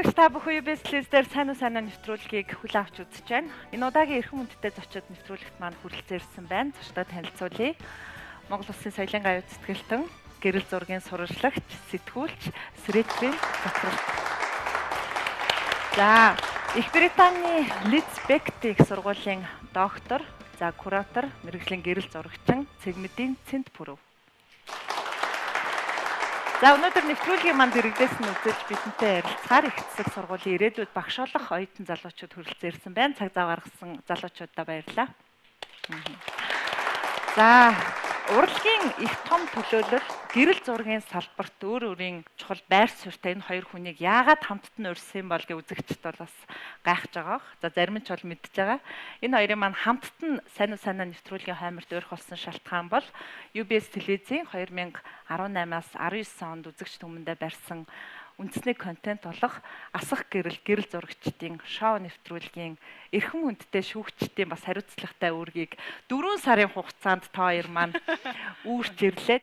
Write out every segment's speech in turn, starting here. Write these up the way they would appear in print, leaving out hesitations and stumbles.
Сонсогч та бүхэн UBS дээр сайн нэвтрүүлгийг хүлээн авч үзэж байна. Энэ удаагийн эрхэм хүндтэй зочид нэвтрүүлэгт маань хүрэлцэн ирсэн байна. Зочдоо танилцуулъя. Монгол Улсын соёлын гавь цэцгэлтэн, гэрэл зургийн сурвалжлагч, сэтгүүлч, Сретвийн Затралт. За, Их Британий Лидс Бекти их сургуулийн доктор, куратор, мэргэжлийн гэрэл зурагчин Цэгмэдийн Цэнт Пүрэв. За өнөөдөр нэвтрүүлгийн манд иргэдээс нь үзэж бидэнтэй ярилцахаар их засаг сургуулийн ирээдүйд багшуулах оюутан залуучууд хүрэлцэн ирсэн байна. Цаг зав гаргасан залуучуудаа баярлалаа. За урлагийн их том төлөөлөл гэрэл зургийн салбарт өөр өөрийн чухал байр суурьтай энэ хоёр хүнийг яагаад хамтд нь урьсан бол гэж үзэгчд бол бас гайхаж байгаа. За зарим нь ч бол мэдж байгаа. Энэ хоёрын маань хамтд нь сайн нэвтрүүлгийн хаймарт өрх болсон шалтгаан бол UBS телевизийн 2018-аас 19 онд үзэгч түмэндээ барьсан үндэсний контент болох Асах гэрэл зурагчдын шоу нэвтрүүлгийн эрхэм хүндтэй шүүгчдийн бас хариуцлагатай үүргийг 4 сарын хугацаанд та хоёр маань үүрч ирлээ.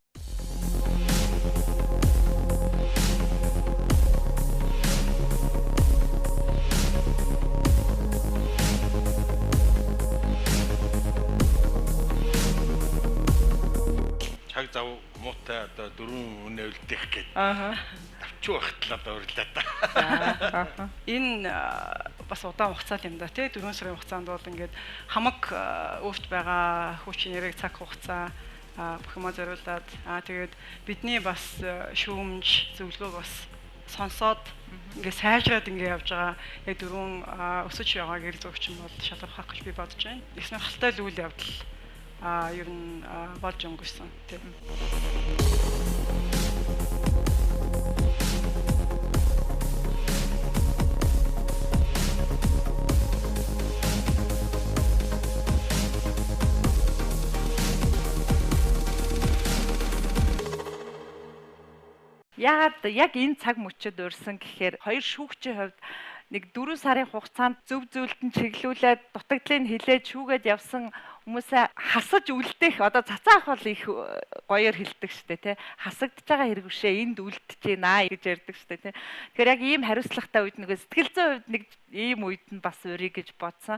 Цаг зав муутай одоо 4 өнөө үлдэх гээд. Тавчуу багтлаа дуурлаа та. Энэ бас удаан хугацаа юм да тий 4 сарын хугацаанд бол ингээд хамаг өөрт байгаа хүчин яриг цаг хугацаа бүх юма зориулаад тэгээд бидний бас шүүмж зөвлөгөө бас сонсоод ингээд сайжраад ингээд явж байгаа яг 4 өсөж байгаа гэрэл зурагч юм бол шалгах гэж би бодож байна. Их сонирхолтой үйл явдал ер нь болж өнгөрсөн тийм. Яг энэ цаг мөчид урьсан гэхээр хоёр шүүгчийн хувьд нэг 4 сарын хугацаанд зөв зөвлөлтөнд чиглүүлээд дутагдлыг хилээд шүүгээд явсан хүмүүсээ хасаж үлдэх одоо цацаах бол их гоёор хилдэг штэ тий хасагдж байгаа хэрэг үшээ энд үлдэж байна гэж ярьдаг штэ тий тэгэхээр яг ийм хариуцлагатай үед нэг сэтгэл зүйн хувьд нэг ийм үед нь бас өрий гэж бодсон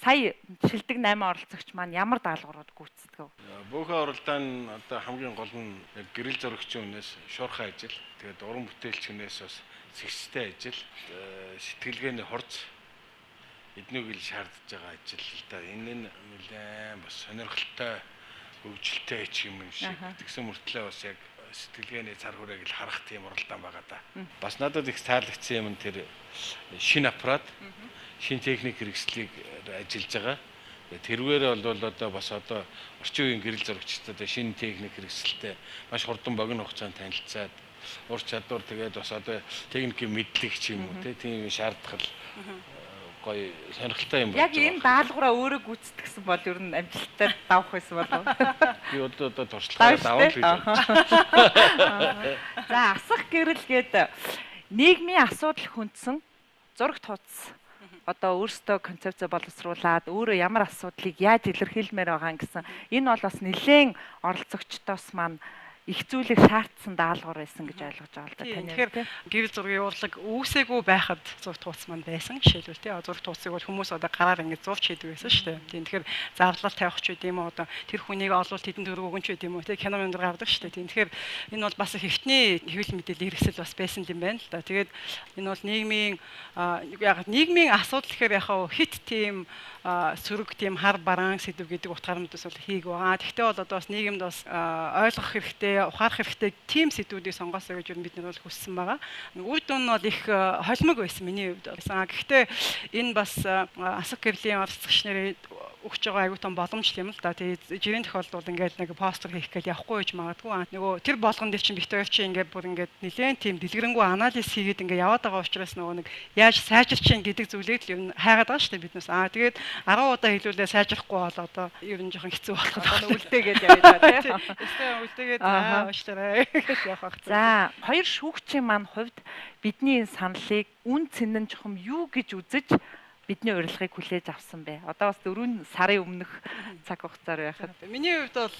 сая шилдэг 8 оролцогч маань ямар даалгаврууд гүйцэтгэв? Бөөхөн оролдоо нь одоо хамгийн гол нь гэрэл зурагчийн үнээс шуурхай ажил тэгээд уран бүтээлч хүнээс бас зэгцтэй ажил сэтгэлгээний хурц эднийг ил шаардж байгаа ажил л да. Энэ нь нэлээд бас сонирхолтой хөгжилтэй ч юм шиг тэгсэн мөртлөө бас яг сэтгэлгээний цар хүрээг л харах тийм оролдоо байгаа да. Бас надад их таалагдсан юм тэр шинэ аппарат шинэ техник хэрэгслийг ажиллаж байгаа. Тэрвээр бол одоо бас одоо орчин үеийн гэрэл зурагчдад шинэ техник хэрэгсэлтэй маш хурдан богино хугацаанд танилцаад ур чадвар тэгээд бас одоо техникийн мэдлэг ч юм уу тийм шаардлагал гоё сонирхолтой юм байна. Яг энэ даалгавраа өөрөө гүйцэтгэсэн бол ер нь амжилттай давах байсан болов уу? Би одоо туршлагаараа давах гэж байна. За асах гэрэл гээд нийгмийн асуудал хүндсэн зураг тууц одоо өөрсдөө концепц боловсруулад өөрөө ямар асуудлыг яаж илэрхийлмээр байгаа гэсэн энэ бол бас нэлээд оролцогчдоос маань их зүйлийг шаардсан даалгавар байсан гэж ойлгож байгаа л да тань. Тэгэхээр гэрэл зургийн урлаг үүсээгүй байхад зураг тууц маань байсан жишээлбэл тий зураг тууцыг бол хүмүүс одоо гараар ингэж зурж хийдэг байсан шүү дээ. Тийм тэгэхээр зарлал тавих ч гэдэм үү одоо тэр хүнийг олвол тэдэнд дөрөв өгөн ч гэдэм үү тий кино өндөр гардаг шүү дээ. Тийм тэгэхээр энэ бол бас хэвтний хэвлэл мэдээлэл хэрэгсэл бас байсан юм байна л да. Тэгээд энэ бол яг нийгмийн асуудал гэхээр яхаа хит тийм сөрөг тийм хар бараан сэдв гэдэг утгаарнуудаас бол хийг байгаа. Тэгтээ бол одоо бас нийгэмд бас ойлгох хэрэгтэй, ухаарах хэрэгтэй тийм сэдвүүдийг сонгоосоо гэж бид нар бол хүссэн байгаа. Үр дүн нь бол их холимог байсан миний хувьд байсан. Гэхдээ энэ бас асах гэрлийн оролцогч нарын өгч байгаа аюу тун боломж юм л да. Тэгээд жирийн тохиолдолд бол ингээд нэг постэр хийх гээд явахгүй гэж магадгүй. Нөгөө тэр болгон дээр чинь битүүр чи ингээд бүр ингээд нэлээд тийм дэлгэрэнгүй анализ хийгээд ингээд яваад байгаа учраас нөгөө нэг яаж сайжирч чинь гэдэг зүйлийг л ер нь хайгаад байгаа шүү дээ биднээс. Тэгээд 10 удаа хэлүүлээ сайжрахгүй бол одоо ер нь жоохон хэцүү болох байна. Үлдээгээд явж байгаа тийм. Эсвэл үлдээгээд уушлаарай гэж явах. За хоёр шүүгчийн маань хувьд бидний энэ саналыг үн цэн нь жоохон юу гэж үзэж бидний урилгыг хүлээж авсан бэ? Одоо бас 4 сарын өмнөх цаг хугацаар байхад. Миний хувьд бол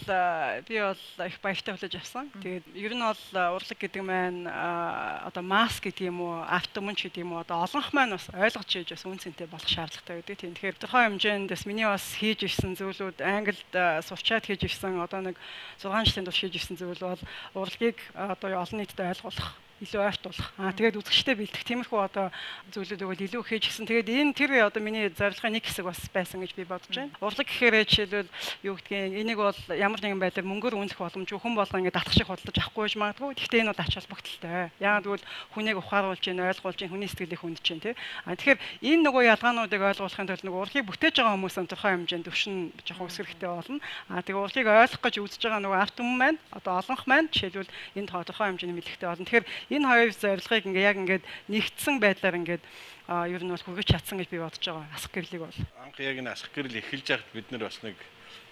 би бол их баяртай хүлээж авсан. Тэгээд ер нь бол урлаг гэдэг маань одоо маск гэдэг юм уу, автомунч гэдэг юм уу, одоо олонх маань бас ойлгож хийж бас үнцэнтэй болох шаардлагатай гэдэг. Тийм. Тэгэхээр тодорхой хэмжээнд бас миний бас хийж ирсэн зүйлүүд Англид сурчаад хийж ирсэн одоо нэг 6 жилийн турш хийж ирсэн зүйл бол урлагийг одоо олон нийтэд ойлгуулах илүү ойртуулах. Тэгээд үзэгчтэй бэлдэх тиймэрхүү одоо зүйлүүдийг илүү хийж гисэн. Тэгээд энэ тэр одоо миний зорилгын нэг хэсэг бас байсан гэж би бодож байна. Урлаг гэхээр жишээлбэл юу гэдгийг энийг бол ямар нэгэн байдлаар мөнгөөр үнэлэх боломжгүй хүн болго ингээд татах шиг худалдаж авахгүй гэж магадгүй. Гэхдээ энэ бол ач холбогдолтой. Яагаад гэвэл хүнийг ухааруулж гин ойлгуулж гин хүний сэтгэлийг хүндэж гин тий. Тэгэхээр энэ нөгөө ялгаануудыг ойлгуулахын тулд нөгөө урлагийг бүтээж байгаа хүмүүс тодорхой хэмжээнд төвшин жоохон өсвөрхтэй болно. Тэгээд урлагийг ойлгох гэж үзэж байгаа нөгөө арт түмэн маань одоо олонх маань жишээлбэл энэ тодорхой хэмжээний мэдлэгтэй болно. Тэгэхээр энэ хоёр зорилгыг ингээд нэгдсэн байдлаар ингээд ер нь бол хүргэж чадсан гэж би бодож байгаа. Асах гэрлийг бол. Анх яг энэ асах гэрэл эхэлж байхад бид нар бас нэг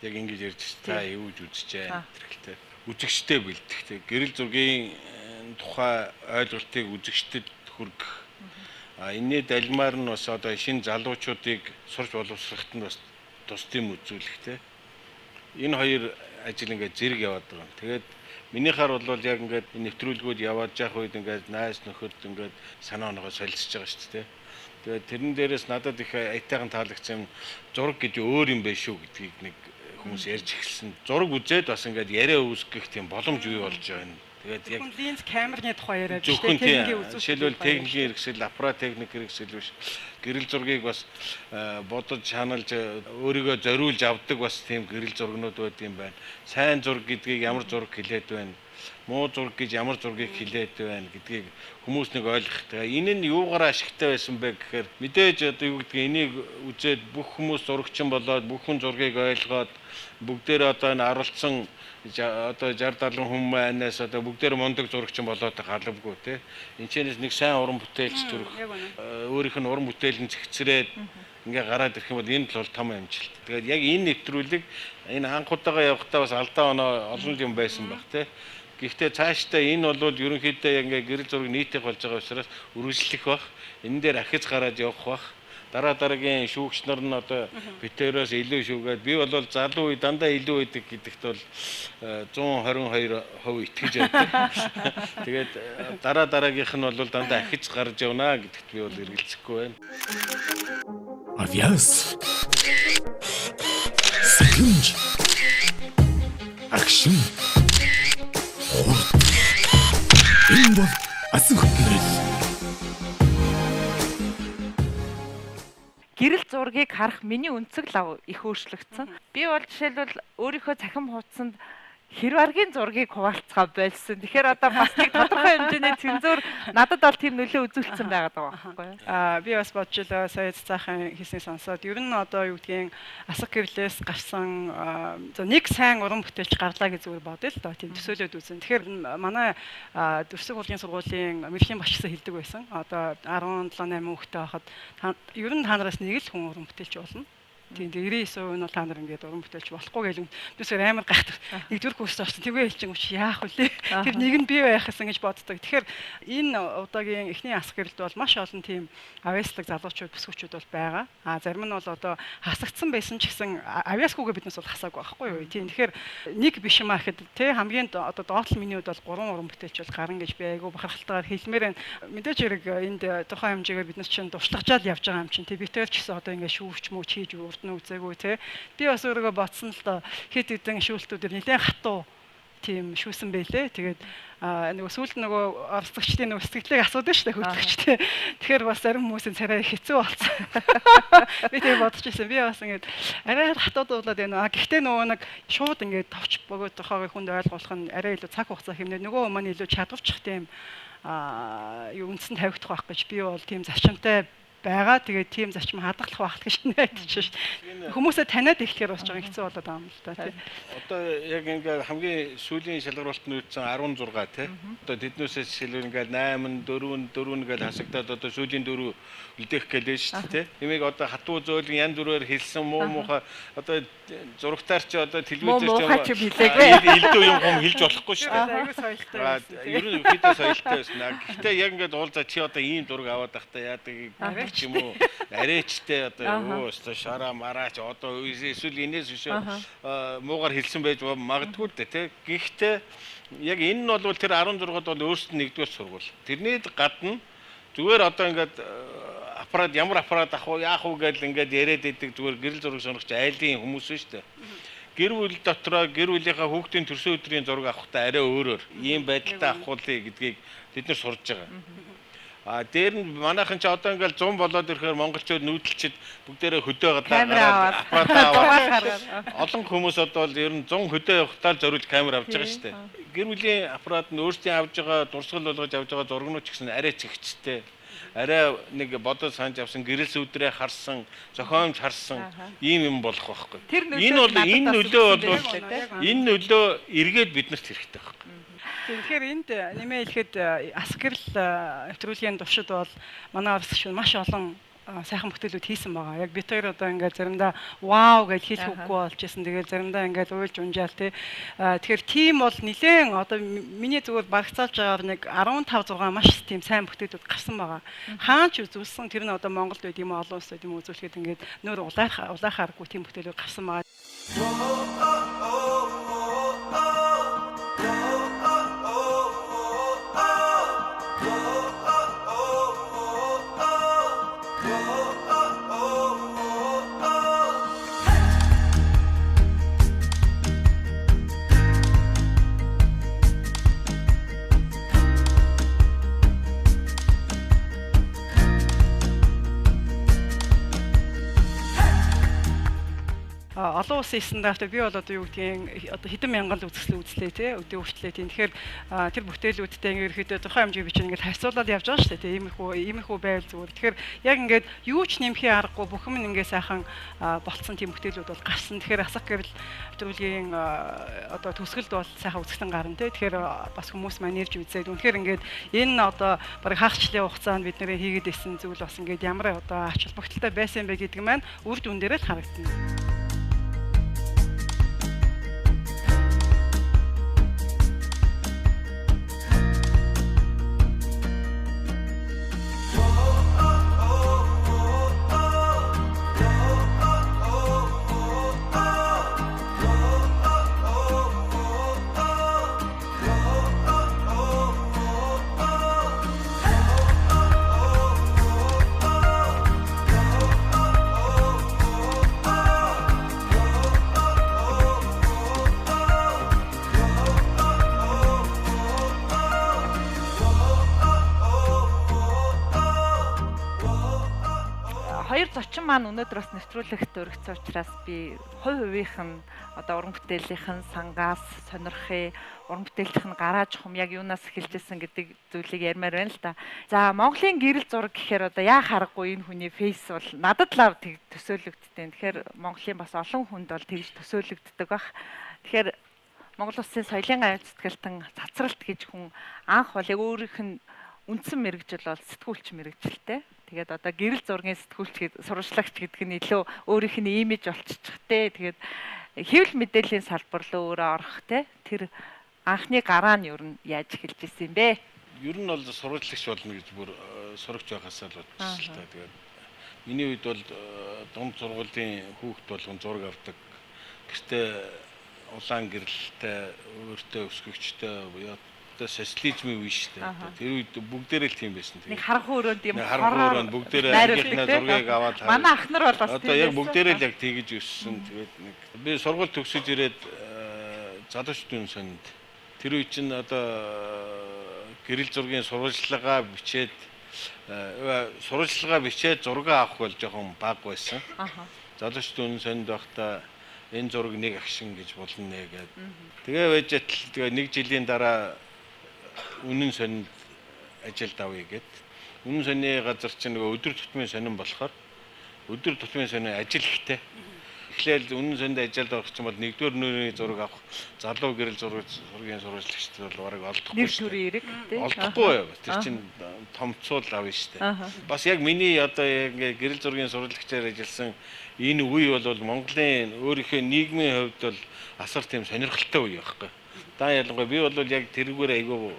яг ингэж ярьж та юуж үзэж байна тэрхэлтэй. Үзэгчтэй бэлтгэх. Гэрэл зургийн тухай ойлголтыг үзэгчдэд хүргэх. Энэний далмаар нь бас одоо шинэ залуучуудыг сурч боловсроход нь бас тус тийм үзүүлэхтэй. Энэ хоёр ажил ингээд зэрэг яваад байгаа. Тэгээд минийхаар бол яг ингээд нэвтрүүлгүүд яваад явах үед ингээд найз нөхөд ингээд санаа оноогоо солилцож байгаа шүү дээ. Тэгээд тэрэн дээрээс надад их аятайхан таалагдсан зураг гэж өөр юм байна шүү гэдгийг нэг хүмүүс ярьж эхэлсэн. Зураг үзээд бас ингээд яриа үүсгэх тийм боломж бий болж байгаа юм. Тэгээд яг линз камерны тухай яриад шүү дээ. Жишээлбэл техникийн хэрэгсэл, аппарат техник хэрэгсэл биш. Гэрэл зургийг бас бодож шаналж өөрийгөө зориулж авдаг бас тийм гэрэл зургнууд байд юм байна. Сайн зураг гэдгийг ямар зураг хэлээд байна? Муу зураг гэж ямар зургийг хэлээд байна гэдгийг хүмүүс нэг ойлгох. Тэгээ энэ нь юугаар ашигтай байсан бэ гэхээр мэдээж одоо юу гэдгийг энийг үзээд бүх хүмүүс зурагчин болоод бүх хүн зургийг ойлгоод бүгдээр одоо энэ аралцсан одоо 60-70 хүн манаас одоо бүгдээр мундаг зурагчин болоод халавгүй тий. Энэчнээс нэг сайн уран бүтээлч төрөх өөрийнх нь уран бүтээл нь зэгцрээд ингээ гараад ирэх юм бол энэ бол том амжилт. Тэгээд яг энэ нэвтрүүлэг энэ анх удаага явахдаа бас алдаа оноо олон юм байсан баг тий. Гэхдээ цаашдаа энэ бол ерөнхийдөө ингээ гэрэл зураг нийтэх болж байгаа учраас үргэлжлэх бах. Энэ дээр ахиц гараад явах бах. Дараагийн шүүгч нар нь одоо битээрээс илүү шүүгээд би бол залуу үе дандаа илүү байдаг гэдэгт бол 122% итгэж байдаг. Тэгээд дараагийнх нь бол дандаа ахиж гарч явна гэдэгт би бол эргэлзэхгүй байна. Авиас. Секунд. Акшн. Энэ бол асах гэрэл. Гэрэл зургийг харах миний өнцөг лав их өөрчлөгдсөн. Би бол жишээлбэл өөрийнхөө цахим хуудсанд хэр аргийн зургийг хуваалцгаа болсон. Тэгэхээр одоо бас нэг тодорхой хэмжээний цензуур надад бол тийм нөлөө үзүүлсэн байгаад байгаа байхгүй юу? Би бас бодж илаа сая цаахан хийсний сонсоод ер нь одоо юу гэдгийг асах гэрлээс гарсан нэг сайн уран бүтээлч гарлаа гэж зүгээр бодъё л доо тийм төсөөлөд үзэн. Тэгэхээр манай Дүрсэг урлагийн сургуулийн мэрхийн багшсан хэлдэг байсан. Одоо 17-8 хүүхэдтэй байхад ер нь та нараас нэг л хүн уран бүтээлч болно. Тийм 99% нь бол та нар ингээд уран бүтээлч болохгүй гэл нүсээр амар гайхдаг. Нэгдүгээр курст очсон. Тэгээ хэлчих юм чи яах вэ? Тэр нэг нь бий байх гэсэн гэж боддог. Тэгэхээр энэ удаагийн эхний асах гэрэлд бол маш олон тийм авьяаслаг залуучууд бүсгүүчүүд бол байгаа. Зарим нь бол одоо хасагдсан байсан ч гэсэн авьяасгүйгээ биднес бол хасаагүй байхгүй юу? Тийм тэгэхээр нэг биш юм аа гэхэд тий хамгийн одоо доотлол минийуд бол 3 уран бүтээлч бол гарна гэж би айгүй бахархалтайгаар хэлмээр байна. Мэдээж хэрэг энд тухайн хэмжээгээр биднес чинь дуршлагжаал явж байгаа юм чинь тий би тэр ч гэсэн одоо ингээд шүүвч мөч хийж үзээгүй те. Би бас өөрийгөө ботсон л доо хэд хэдэн шүүлтүүдээр нэлээд хатуу тийм шүүсэн байлээ. Тэгээд нөгөө сүүлд нөгөө оролцогчдын нөгөө сэтгэлийг асуудаг шүү дээ хөтлөгчтэй. Тэгэхээр бас зарим хүмүүсийн царай хэцүү болсон. Би тэг бодож ирсэн. Би бас ингээд арай хатуудуулаад байна. Гэхдээ нөгөө нэг шууд ингээд товч бөгөөд тохоог хүнд ойлгуулах нь арай илүү цаг хугацаа хэмнээ. Нөгөө маань илүү чадварчих тийм юу үндсэн тавигдах байх гэж би бол тийм зарчимтай байгаа. Тэгээд тийм зарчим хадгалах байх гэж найдаж шүү. Хүмүүсээ таниад эхлэхээр бас жоохон хэцүү болоод байгаа юм л да тийм. Одоо яг ингээ хамгийн сүүлийн шалгаруулалт нь үүссэн 16 тий. Одоо тэднээсээ жишээлбэл ингээ 8 4 гэж хасагдаад одоо сүүлийн 4 үлдээх гэлээ шүү дээ тий. Эмийг одоо хатуу зөөлөн янз бүрээр хэлсэн муу муухай одоо зурагтаар ч одоо телевизээр ч илдүү юм хэлж болохгүй шүү дээ. Аюу соёлтой. Ер нь хэд соёлтой байсан. Гэхдээ яг ингээ уулзаа чи одоо ийм зураг аваад байхдаа яадаг ч юм уу арайчтай одоо өөстө шараа мараач одоо эсвэл энэс биш муугар хэлсэн байж магадгүй л дээ тий. Гэхдээ яг энэ нь бол тэр 16-д бол өөрсдөд нэгдүгээр сургууль. Тэрний гадна зүгээр одоо ингээд аппарат ямар аппарат ах уу яах уу гэж ингээд яриад идэг зүгээр гэрэл зураг сонирхч айлын хүмүүс шүү дээ. Гэр бүл дотроо гэр бүлийнхаа хүүхдийн төрсөн өдрийн зураг авахтаа арай өөрөөр ийм байдалтай авахулъя гэдгийг бид нар сурж байгаа. А дээр нь манайхан ч одоо ингээл 100 болоод ирэхээр монголчууд нүүдэлчид бүгдээрээ хөдөө гадаа аппарат аваад олон хүмүүс одоо ер нь 100 хөдөө явахтаа л зориулж камер авч байгаа шүү дээ. Гэр бүлийн аппарат нь өөрсдийн авж байгаа дурсгал болгож авж байгаа зургнууд ч гэсэн арай цэгцтэй. Арай нэг бодож санаж авсан гэрэл сүдрээ харсан, зохиомж харсан ийм юм болох байхгүй. Энэ нөлөө эргээд биднэрт хэрэгтэй байхгүй. Тэгэхээр энд нэмээ хэлэхэд Асгэрл нэвтрүүлгийн туршид бол манай бас маш олон сайхан бүтээлүүд хийсэн байгаа. Яг бид хоёр одоо ингээд заримдаа вау гэж хэлэх үггүй болж исэн. Тэгээд заримдаа ингээд уйлж унжаал тий. Тэгэхээр тийм бол нэлээд одоо миний зүгээр багцаалж байгаа нэг 15 6 маш тийм сайн бүтээлүүд гарсан байгаа. Хаач үзүүлсэн тэр нь одоо Монголд байд юм олон улсад юм үзүүлэхэд ингээд нөр улаахааргүй тийм бүтээлүүд гарсан байгаа. Олон улсын стандартыг би бол одоо юу гэдгийг одоо хэдэн мянган үзэсгэлэн үзлээ тий өдөө хүртлээ тийм. Тэгэхээр тэр бүтээлүүдтэй ерөөхдөө тодорхой хэмжээ бичиж ингээд харьцуулаад явж байгаа шүү дээ тий. Иймэрхүү байвал зүгээр. Тэгэхээр яг ингээд юу ч нэмхий аргагүй бүхэн нь ингээд сайхан болцсон тийм бүтээлүүд бол гарсан. Тэгэхээр асах гэвэл нэвтрүүлгийн одоо төсгөлд бол сайхан үзэсгэлэн гарна тий. Тэгэхээр бас хүмүүс маань нэрж үзээд үнэхээр ингээд энэ одоо бараг хагасчлын хугацаанд бид нэрээ хийгээд исэн зүйл бас ингээд ямар одоо ач холбогдолтой байсан бэ гэдэг маань үр дүн дээрээ л харагдана. Хоёр зочин маань өнөөдөр бас нэвтрүүлэгт өргөцсөн учраас би хувь хувийнх нь одоо уран бүтээлийнх нь сангаас сонирхъя, уран бүтээлийнх нь гарааж хум яг юунаас эхэлжсэн гэдэг зүйлийг ярмаар байна л да. За Монголын гэрэл зураг гэхээр одоо яа харахгүй энэ хүний фейс бол надад лав тэг төсөөлөгддөг. Тэгэхээр Монголын бас олон хүнд бол тэгж төсөөлөгддөг бах. Тэгэхээр Монгол Улсын соёлын аян зүтгэлтэн цацралт гэж хүн анх бол яг өөрийнх нь үндсэн мэрэгжил бол сэтгүүлч мэрэгжилтэй. Тэгээд одоо гэрэл зургийн сэтгүүлч сурвалжлагч гэдэг нь илүү өөрийнх нь имиж болчихчих те. Тэгээд хэвлэл мэдээллийн салбар руу өөрөө орох те. Тэр анхны гараа нь юу н яаж эхэлж ирсэн юм бэ? Ер нь бол сурвалжлагч болно гэж бүр сурагч байхасаа л бодсон л та. Тэгээд миний үед бол дунд сургуулийн хүүхд болгон зураг авдаг. Гэртээ улаан гэрэлтэй, өөртөө өсгөгчтэй социализмын үе шүү дээ. Тэр үед бүгдээрээ л тийм байсан. Нэг харанхуй өрөөнд юм харахууранд бүгдээрээ ангийнхнаа зургийг аваад манай ах нар бол бас одоо яг бүгдээрээ л яг тэгж өссөн. Тэгээд нэг би сургууль төгсөж ирээд залуучдын сонд тэр үе чинь одоо гэрэл зургийн сурвалжлагаа бичээд зураг авах бол жоохон баг байсан. Залуучдын сонд байхдаа энэ зураг нэг агшин гэж болно нэ гэдэг. Тэгээ байж тэгээ нэг жилийн дараа үнэн сонинд ажилд авъя гэд. Үнэн сонины газар чинь нөгөө өдөр тутмын сонин болохоор өдөр тутмын сонин ажил ихтэй. Эхлээл үнэн сонинд ажилд орох юм бол нэгдүгээр нүүрийн зураг авах залуу гэрэл зургийн сурвалжлагчд бол бараг олдохгүй шүү дээ. Олдохгүй юу? Тэр чинь томцуул авна шүү дээ. Бас яг миний одоо яг гэрэл зургийн сурвалжлагчаар ажилласан энэ үе бол Монголын өөрийнхөө нийгмийн хувьд бол асар тийм сонирхолтой үе байхгүй. Та ялангуяа би бол яг тэрүүгээр айгүй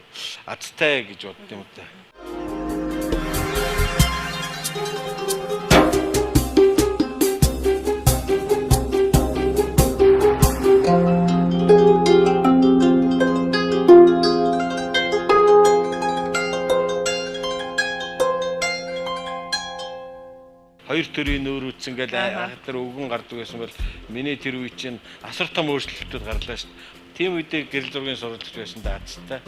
азтай гэж бодд юм уу та. хоёр төрийн нүүр үтс ингээл тэр өвгөн гардаг байсан бол миний тэр үе чинь асар том өөрчлөлтүүд гарлаа шүү дээ. Тийм үедээ гэрэл зургийн сурвалжлагч байсан даацтай.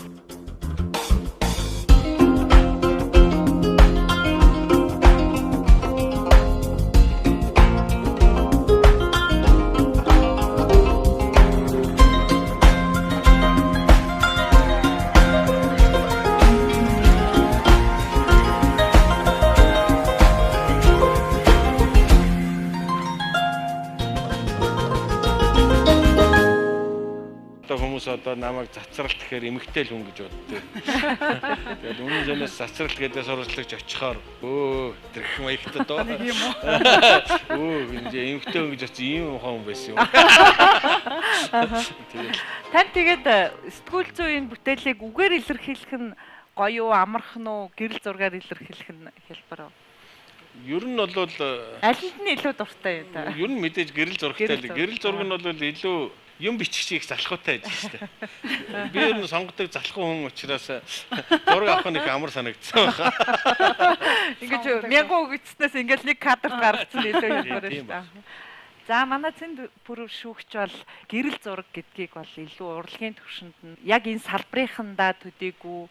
Хүмүүс одоо намайг цацралт гэхээр эмэгтэй л хүн гэж боддог. Тэгээд үнэн зөвнөөс цацралт гэдэг сурвалжлагч очихоор тэрх маягтаа доо. Нэг юм уу? Эмэгтэй хүн гэж очих ийм хүн байсан юм. Тань тэгээд сэтгүүл зүйн бүтээлийг үгээр илэрхийлэх нь гоё уу, амархан уу, гэрэл зургаар илэрхийлэх нь хэлбэр үү? Ер нь бол аль нь илүү дуртай юм да? ер нь мэдээж гэрэл зурагтай л. Гэрэл зураг нь бол илүү юм бичих залхуутай байж шүү дээ. Би ер нь сонгодог залхуу хүн учраас зураг авах нь их амар санагдсан байна. Ингэж мянган үгэтснээс ингээл нэг кадрт гаргацсан илүү хэлбэр шүү дээ. За манай цэнд бүр шүүгч бол гэрэл зураг гэдгийг бол илүү урлагийн төвшөнд нь яг энэ салбарынхандаа төдийгүй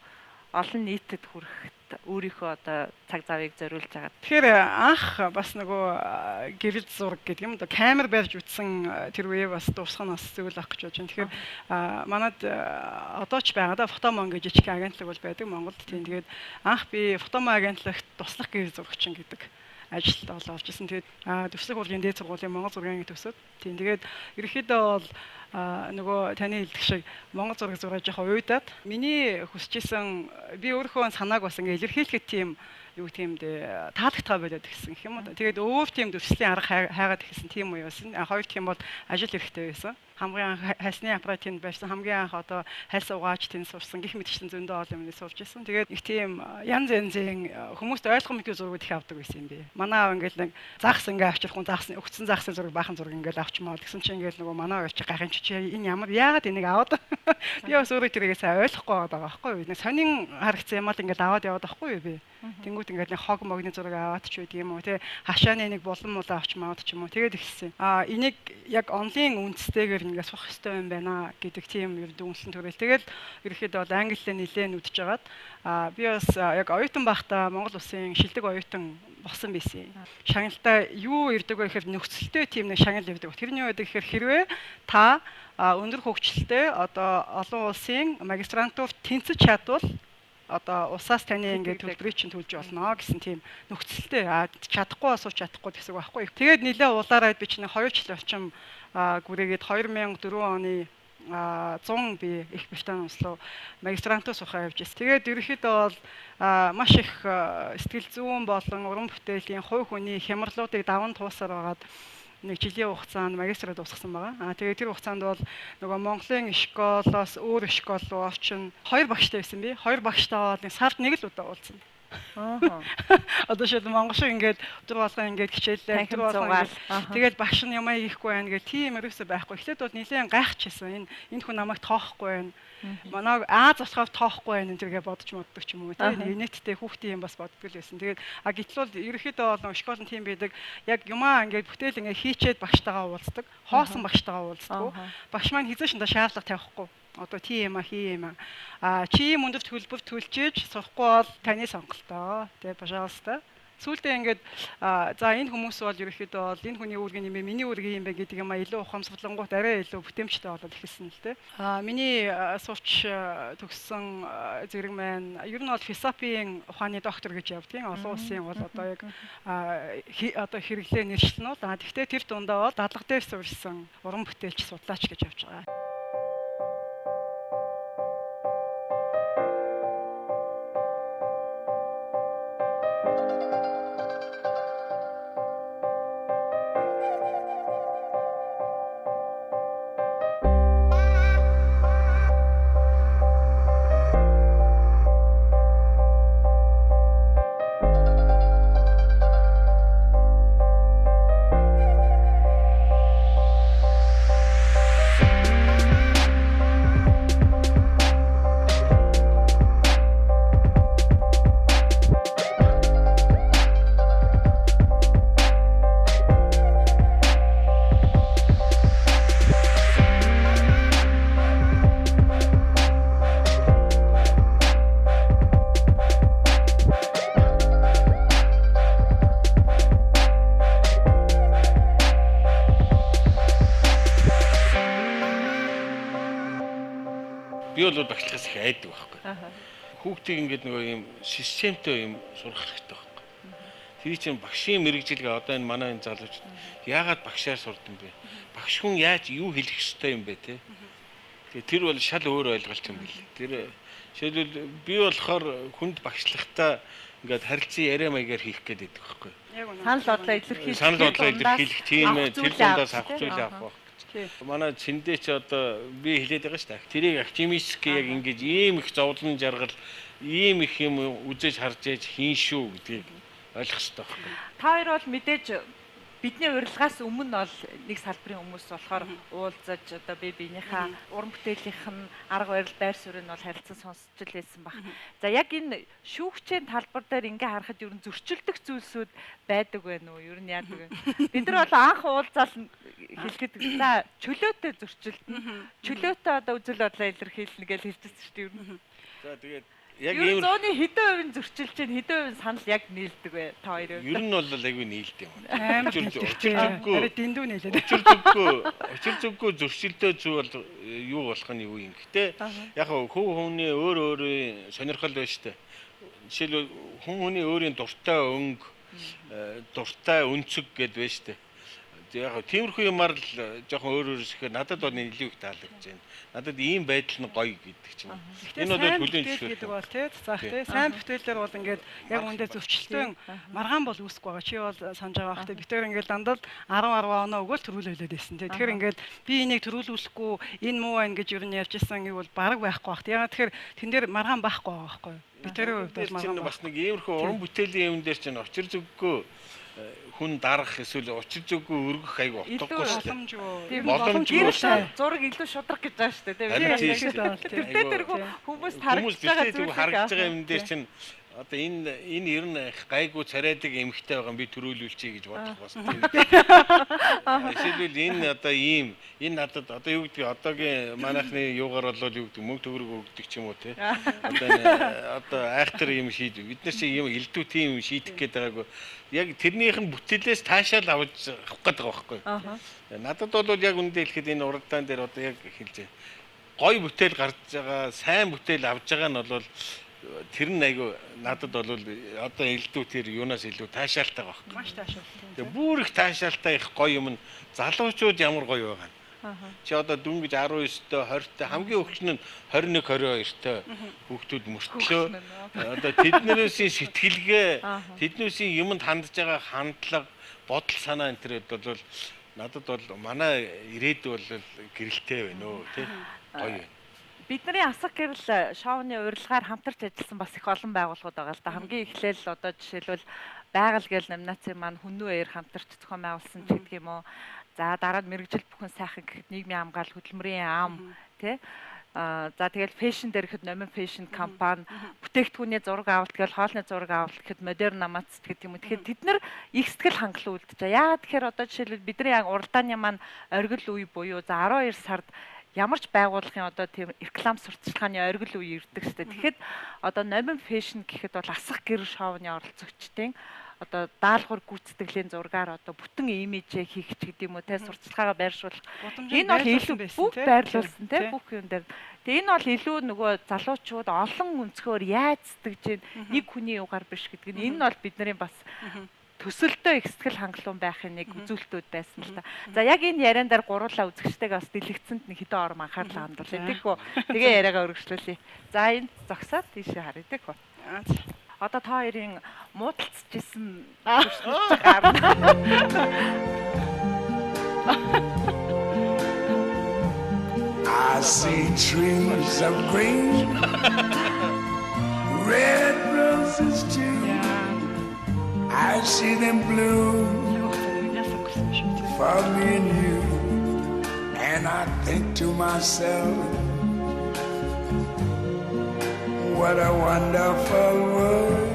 олон нийтэд хүрэхэд өөрийнхөө одоо цаг завыг зориулж байгаа. Тэгэхээр анх бас нөгөө гэрэл зураг гэдэг юм да камер барьж үтсэн тэр үе бас дуусах нь бас зүйл ах гэж бодож байна. Тэгэхээр манад одоо ч байгаа да фотомон гэж жижиг агентлаг бол байдаг Монголд. Тийм тэгээд анх би фотомон агентлагт туслах гэрэл зурагчин гэдэг ажилд олж ирсэн. Тэгээд төвсгөл урлагийн дээд сургуулийн Монгол зургийн төсөв. Тийм тэгээд ерөнхийдөө бол нөгөө таны хэлдэг шиг Монгол зураг зураг жоохон уйдаад миний хүсэжсэн би өөрийнхөө санааг бас ингээ илэрхийлэхэд тийм юу тийм дээ таалагдгаа болоод гисэн юм уу. Тэгээд өөр тийм төслийн арга хайгаад гисэн тийм уу байсан. Хоёр тийм бол ажил хэрэгтэй байсан. Хамгийн хайсны аппаратын байсан хамгийн анх одоо хальс угааж тийм сурсан гих мэтчсэн зөндөө олон юмны сурч ирсэн. Тэгээд их тийм янз янзын хүмүүст ойлгомжтой зургууд их авдаг байсан юм би. Манай аав ингээл нэг загс ингээ авчрах хүн загс өгцөн загсын зураг баахан зураг ингээл авчмаа гэсэн чинь ингээл нөгөө манай аав чи гахын чи энэ ямар яагаад энийг аваад би бас өөрөө тэргээ сайн ойлгохгүй байгаа байхгүй юу. Нэг сонин харагцсан юм аа ингээл аваад яваад байхгүй юу би. Тэнгүүд ингээд нэг хог могны зураг аваад ч үгүй юм уу те хашааны нэг булан мулаа авч маад ч юм уу тэгээд ихсэн. Энийг яг онлайн үндэстэйгээр ингээд суух хэрэгтэй юм байна гэдэг тийм дүнслэн төрөл. Тэгээд ерөөхдөө бол англиар нэлээд үдчихэж байгаад би бас яг оюутан байхдаа Монгол Улсын шилдэг оюутан болсон байсан. Шагналтай юу ирдэг вэ гэхээр нөхцөлтэй тийм нэг шагнал ирдэг. Тэрний үед гэхээр хэрвээ та өндөр хөгжилтэй одоо олон улсын магистрантур тэнцэж чадвал одоо усаас таны ингээд төлбөрийг чинь төлж болно гэсэн тийм нөхцөлтэй чадахгүй асууж чадахгүй гэсэн үг байхгүй. Тэгээд нэлээ улаараад би чинь 2 жил орчим гүрээгээд 2004 оны 100 би их Британи улс руу магистрантур сухаа явж ирсэн. Тэгээд ерөнхийдөө бол маш их сэтгэл зүйн болон уран бүтээлийн хувь хүний хямралуудыг даван туусаар байгаад нэг жилийн хугацаанд магистраа дуусгасан байгаа. Тэгээд тэр хугацаанд бол нөгөө Монголын школоос өөр школ руу орчин 2 багштай байсан би. 2 багштайгаа нэг сард нэг л удаа уулзсан. Одоо шил монгол шиг ингээд өдөр болгоо ингээд хичээлээ өдөр болгоо тэгээд багш нь ямаа хийхгүй байх гэх тийм ерөөсөй байхгүй. Эхлээд бол нэлээд гайхчихсан. Энэ хүн намайг тоохгүй байна. Манайг Аз болохоо тоохгүй байна энэ бодож моддог ч юм уу тийм нийтдээ хүүхдийн юм бас боддог л байсан. Тэгээд гэтэл ерөөхдөө бол школын тийм байдаг. Яг юмаа ингээд бүтээл ингээд хийчээд багштайгаа уулздаг. Хоосон багштайгаа уулздаг. Багш маань хизээш энэ шаардлага тавихгүй. Одоо тийм хий юм чи юм өндөрт хөлбөр төлжээж сурахгүй бол таны сонголтоо тэгээ пожалуйста сүүлдээ ингээд за энэ хүмүүс бол ерөөхдөө бол энэ хүний үүрэг юм бэ миний үүрэг юм бэ гэдэг юм илүү ухамсарлангууд арай илүү бүтээмжтэй болоод эхэлсэн л дээ миний сурч төгссөн зэрэг маань ер нь бол философийн ухааны доктор гэж явдгийн олон улсын бол одоо яг одоо хэрэглээ нэршлэн бол тэгтээ тэр дундаа бол дадлага дээр суурьсан уран бүтээлч судлаач гэж явж байгаа. Би бол багшлахаас их айдаг байхгүй. Хүүхдийг ингээд нөгөө юм системтэй юм сурах хэрэгтэй байхгүй. Тэр чинь багшийн мэрэгжилгээ одоо энэ манай энэ залуучууд яагаад багшаар сурдан бэ? Багш хүн яаж юу хэлэх ёстой юм бэ те? Тэгээ тэр бол шал өөр ойлголт юм бэл. Тэр жишээлбэл би болохоор хүнд багшлахтаа ингээд харилцан яриа маягаар хийх гээд байдаг байхгүй. Санал бодлоо илэрхийлэх. Санал бодлоо илэрхийлэх тийм тэр дундаас авах зүйл авах. Манай цэндээ ч одоо би хэлээд байгаа шүү дээ. Тэрийг активистик яг ингэж ийм их зовлон жаргал, ийм их юм үзэж харж яаж хийн шүү гэдгийг ойлгох хэрэгтэй байна. Та хоёр бол мэдээж бидний урилгаас өмнө бол нэг салбарын хүмүүс болохоор уулзаж одоо биенийхээ уран бүтээлийнх нь арга барил байр суурийг бол харилцан сонсч л байсан баг. За яг энэ шүүгчийн талбар дээр ингээ харахад ер нь зөрчилдөх зүйлсүүд байдаг байна уу? Ер нь яадаг вэ? Бид нар бол анх уулзаал хэлэхэд за чөлөөтэй зөрчилдөн. Чөлөөтэй одоо үзэл бодлоо илэрхийлнэ гэж хэлчихсэн шүү дээ ер нь. За тэгээд яг ийм зооны хэдэн хувийн зөрчилж чинь хэдэн хувийн санал яг нийлдэг вэ та хоёрын? Ер нь бол айгүй нийлдэг юм. Харин дэндүү нийлээд. Учир зүггүй зөрчилдөө зүг бол юу болох нь юу юм. Гэтэ яг хүн хүний өөр сонирхол байна шүү дээ. Жишээлбэл хүний өөрийн дуртай өнгө, дуртай өнцөг гэдээ байна шүү дээ. Яг тиймэрхүү юмар л жоохон өөр ихээр надад бол илүү их таалагдж байна. Надад ийм байдал нь гоё гэдэг ч юм. Энэ бол хүлийн зүйл гэдэг бол тий заах тий сайн бүтээлээр бол ингээд яг үндэ зөрчилтөн маргаан бол үүсэхгүй байгаа. Чи бол санаж байгаа бах тий битээр ингээд дандаа 10 оноо өгөөл төрүүлээд байсан тий. Тэгэхээр ингээд би энийг төрүүлүүлэхгүй энэ муу байна гэж юу ярьж исэн юм бол бараг байхгүй бах. Ягаад тэгэхээр тэн дээр маргаан байхгүй байгаа байхгүй. Битээрийн хувьд бол маргаан бас нэг иймэрхүү уран бүтээлийн юм дээр чинь очир зүггүй хүн дарах эсвэл учир зүггүй өргөх айгу утгагүй шүү дээ. Боломжгүй зураг илүү шудраг гэж байгаа шүү дээ. Тэр хүмүүс харагдаж байгаа юм дээр чинь одоо энэ ер нь гайгүй царайдаг эмхтэй байгаа би төрүүлүүлчихье гэж бодох бас тийм. Жишээлбэл энэ одоо ийм энэ надад одоо юу гэдэг одоогийн манайхны юугаар бол юу гэдэг мөнгө төгрөг өгдөг ч юм уу те. Одоо айхтар юм шийдв. Бид нар чи юм элдв тийм шийдэх гээд байгаагүй. Яг тэрнийх нь бүтээлээс таашаал авах гээд байгаа байхгүй. Надад бол яг үндэ хэлэхэд энэ уралдаан дээр одоо яг хэлж байна. Гой бүтээл гарч байгаа, сайн бүтээл авж байгаа нь бол тэр нь айгу надад бол одоо элдв тэр юунаас илүү таашаалтай байгаа байхгүй. Маш таашаалтай. Тэгээ бүр их таашаалтай их гоё юм нь залуучууд ямар гоё байгаа нь. Чи одоо дүнгиж 19-тэй 20-тэй хамгийн өгчн нь 21 22-тэй хүүхдүүд мөртлөө одоо тэднээс сэтгэлгээ тэднээсийн юмд хандж байгаа хандлага бодол санаа энэ төр бол надад бол манай ирээдүй бол гэрэлтэй байна өө тий гоё байна. Бидний асах гэрэл шоуны урилгаар хамтарч ажилласан бас их олон байгууллагууд байгаа л да. Хамгийн эхлээл одоо жишээлбэл байгаль гээл номинацийн маань хүннүү аяар хамтарч зохион байгуулсан ч гэдэг юм уу. За дараа нь мэрэгжил бүхэн сайхан гэхэд нийгмийн хамгаалал хөдөлмөрийн ам тий. За тэгэл фэшн дээр ихэд номин фэшн компани бүтээгдэхүүний зураг авалт гээл хоолны зураг авалт гэхэд модерн намац гэдэг юм. Тэгэхээр тэд нар их сэтгэл хангалуун үлдэж байгаа. Яагаад тэгэхээр одоо жишээлбэл бидний яг уралдааны маань оргил үе буюу за 12 сард ямар ч байгууллагын одоо тийм реклам сурталчилгааны оргил үе ирдэг шүү дээ. Тэгэхэд одоо номин фэшн гэхэд бол асах гэр шоуны оролцогчдын одоо даалгавар гүйцэтгэлийн зургаар одоо бүтэн имижээ хийх ч гэдэг юм уу те сурталчилгаагаа байршуулах. Энэ бол илүү бүх байрлуулсан те бүх юм дээр. Тэгээ энэ бол илүү нөгөө залуучууд олон өнцгөр яаж сэтгэж нэг хүний югаар биш гэдэг нь энэ бол бидний бас төсөлтөө их сэтгэл хангалуун байхын нэг үзүүлэлтүүд байсан л та. За яг энэ яриан дээр гурлаа үзэгчтэйг бас дэлгэцэнд нэг хэдэн ором анхаарлаа хандуулъя тэгэхгүй. Тэгээ яриагаа өргөжлүүлье. За энэ зогсоод тийшээ харъя тэгэхгүй. Одоо та хоёрын муудалцчихсэн I see trees of green, red roses too. I see them bloom for me and you, and I think to myself, what a wonderful world.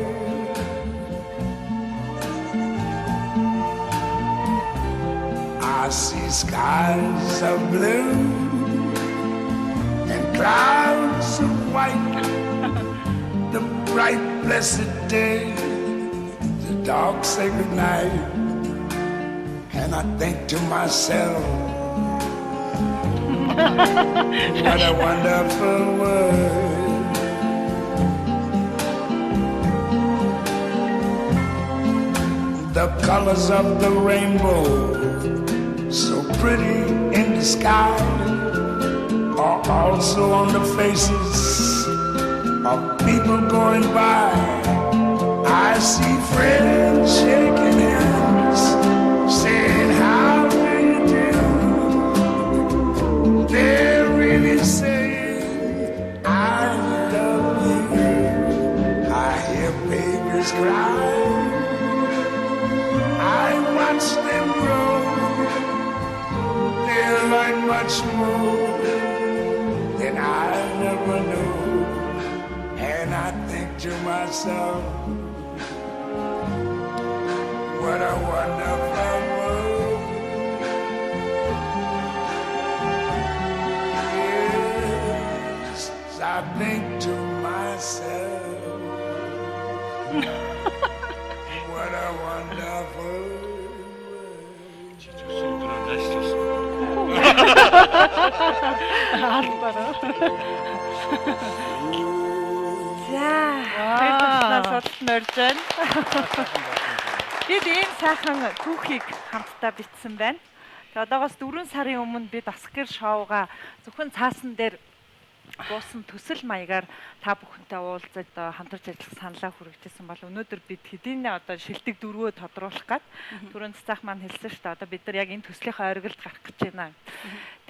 I see skies of blue and clouds of white, the bright blessed day, the dark sacred night, and I think to myself, What a wonderful world. The colors of the rainbow, so pretty in the sky, are also on the faces of people going by. I see friends shaking hands, saying how do you do. They're really saying I love you. I hear babies cry, I watch them grow. They learn much more than I never knew. And I think to myself, what a wonderful world. Yes, I think to myself, what a wonderful За, тэднээс судалсан орж байна. Бид ийм сайхан түүхийг хамтдаа бичсэн байна. Тэгээ одоогоос 4 сарын өмнө бид Асгэр шоуга зөвхөн цаасан дээр буусан төсөл маягаар та бүхэнтэй уулзаж хамтарч ажиллах саналаа хүргэжсэн бол өнөөдөр бид хэдийнэ одоо шилдэг дөрвөө тодруулах гад түрүүн цаах маань хэлсэн шүү дээ. Одоо бид нар яг энэ төслийнхөө оргилд гарах гэж байна.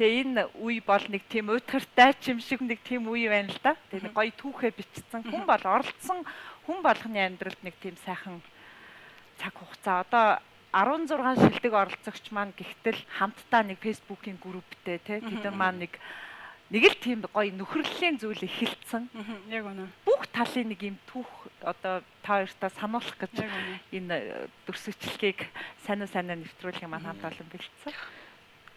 Тэгээ энэ үе бол нэг тийм уйтгартай ч юм шиг нэг тийм үе байна л да. Тэгээ нэг гоё түүхээ бичсэн хүн бол оролцсон хүн болгоны амьдралд нэг тийм сайхан цаг хугацаа. Одоо 16 шилдэг оролцогч маань гэхдээ хамтдаа нэг фэйсбүүкийн групптэй тий тэд нар маань нэг л тийм гоё нөхөрлөлийн зүйл эхэлсэн. Яг үнэ. Бүх талын нэг юм түүх одоо та хоёртаа сануулах гэж энэ дүрсгчлэгийг сайн нэвтрүүлэх юм маань хамт олон бэлдсэн.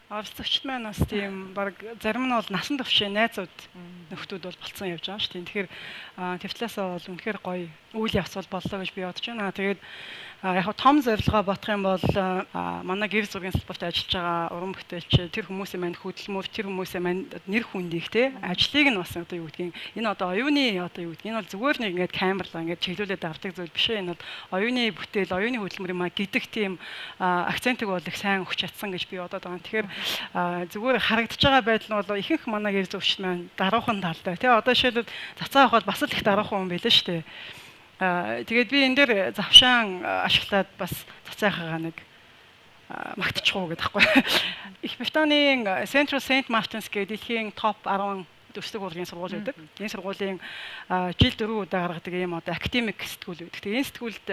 Оролцогчд маань бас тийм баг зарим нь бол насан туршийн найзууд нөхдүүд бол болцсон явж байгаа шүү дээ. Тэгэхээр Твитлаасаа бол үнэхээр гоё үйл явц боллоо гэж би бодож байна. Тэгээд яг том зорилгоо бодох юм бол манай гэр зургийн салбарт ажиллаж байгаа уран бүтээлч тэр хүмүүсийн манд хөдөлмөр тэр хүмүүсийн манд нэр хүндийг те ажлыг нь бас одоо юу гэдгийг энэ одоо оюуны одоо юу гэдгийг энэ бол зүгээр нэг ингээд камерлаа ингээд чиглүүлээд авдаг зүйл биш ээ. Энэ бол оюуны бүтээл оюуны хөдөлмөр юм а гэдэг тийм акцентыг бол их сайн өгч чадсан гэж би бодоод байгаа. Тэгэхээр зүгээр харагдаж байгаа байдал нь бол ихэнх манай гэр зурагч маань даруухан талтай те одоо жишээлбэл цацаа авахад бас л их даруухан хүн байлаа шүү дээ. Тэгээд би энэ дээр завшаан ашиглаад бас цацаахаа нэг магтчихуу гэдэг байхгүй. Их Британийн Central Saint Martins гэдэг дэлхийн топ 10 төсөлт урлагийн сургууль байдаг. Энэ сургуулийн жил 4 удаа гаргадаг юм одоо академик сэтгүүл байдаг. Тэгээд энэ сэтгүүлд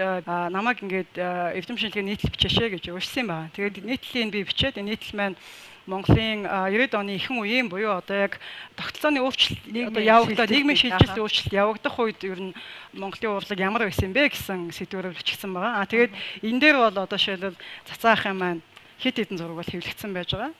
намайг ингээд эрдэм шинжилгээ нийтлэл бичээшээ гэж урьдсан байна. Тэгээд нийтлэлийг би бичээд энэ нийтлэл маань Монголын 90-ад оны ихэнх үеийн буюу одоо яг тогтолцооны өөрчлөлт одоо явагдаад нийгмийн шилжилт өөрчлөлт явагдах үед ер нь Монголын урлаг ямар байсан бэ гэсэн сэдвээр бичигдсэн байгаа. Тэгээд энэ дээр бол одоо шилбэл цацаахын маань хэд хэдэн зураг бол хэвлэгдсэн байж байгаа.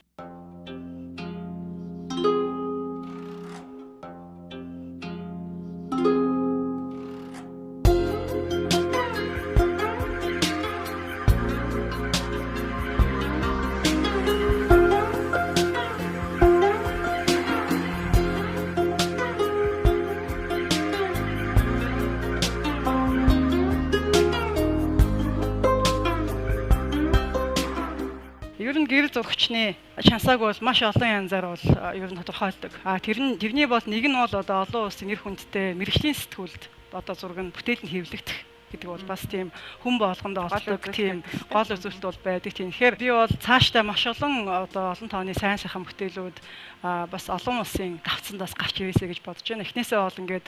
Ер нь гэр зурагчны шансааг бол маш олон янзаар бол ер нь тодорхойлдог. Тэрний бол нэг нь бол одоо олон улсын нэр хүндтэй мэргэжлийн сэтгүүлд одоо зураг нь бүтээл нь хэвлэгдэх гэдэг бол бас тийм хүн болгонд олдог тийм гол үзүүлэлт бол байдаг. Тэгэхээр би бол цаашдаа маш олон одоо олон тооны сайн сайхан бүтээлүүд бас олон улсын давцсандаас гарч ирээсэй гэж бодож байна. Эхнээсээ бол ингээд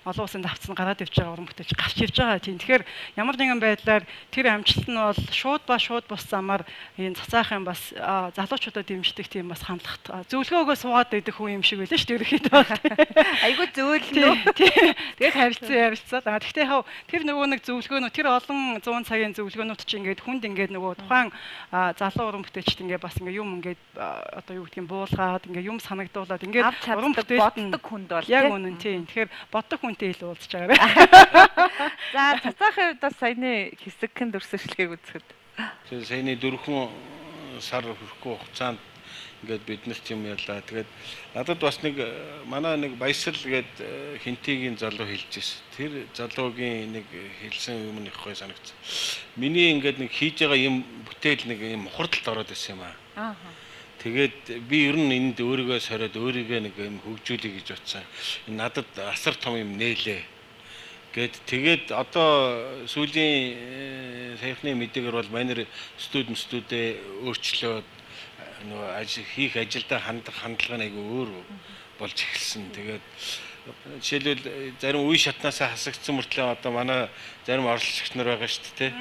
олон улсын давцсан гараад ивж байгаа уран бүтээлч гарч ирж байгаа тийм. Тэгэхээр ямар нэгэн байдлаар тэр амжилт нь бол шууд бус замаар энэ цацаахын бас залуучуудад дэмждэг тийм бас хандлагат зөвлөгөөгөө суугаад байдаг хүн юм шиг байлаа шүү дээ ерөөхдөө. Айгуу зөөлнө. Тэгээд харилцаа. Гэхдээ яав тэр нөгөө нэг зөвлөгөөнүүд тэр олон 100 цагийн зөвлөгөөнүүд чинь ингээд хүнд ингээд нөгөө тухайн залуу уран бүтээлчд ингээд бас ингээд юм ингээд одоо юу гэдгийг буулгаад ингээд юм санагдуулаад ингээд уран бүтээлд боддог хүнд бол яг үнэн тийм. Тэгэхээр боддог хүнтэй илүү уулзж байгаа. За цацаахын хувьд бас саяны хэсэгхэн дүрсэлжлэгийг үзэхэд. Тэгээ саяны 4 сар хүрэхгүй хугацаанд ингээд биднэрт юм яллаа. Тэгээд надад бас нэг манай нэг Баясал гээд хинтигийн залуу хэлж ирсэн. Тэр залуугийн нэг хэлсэн юм их гоё санагдсан. Миний ингээд нэг хийж байгаа юм бүтээл нэг юм хурдалд ороод ирсэн юм аа. Тэгээд би ер нь энд өөрийгөө сориод өөрийгөө нэг юм хөгжүүлэе гэж бодсон. Энэ надад асар том юм нээлээ. Тэгээд одоо сүүлийн саяхны мэдээгээр бол манай студентүүдээ өөрчлөөд нөгөө хийх ажилдаа хандлага нь айгүй өөр болж эхэлсэн. Тэгээд жишээлбэл зарим үе шатнаасаа хасагдсан мөртлөө одоо манай зарим оролцогч нар байгаа шүү дээ.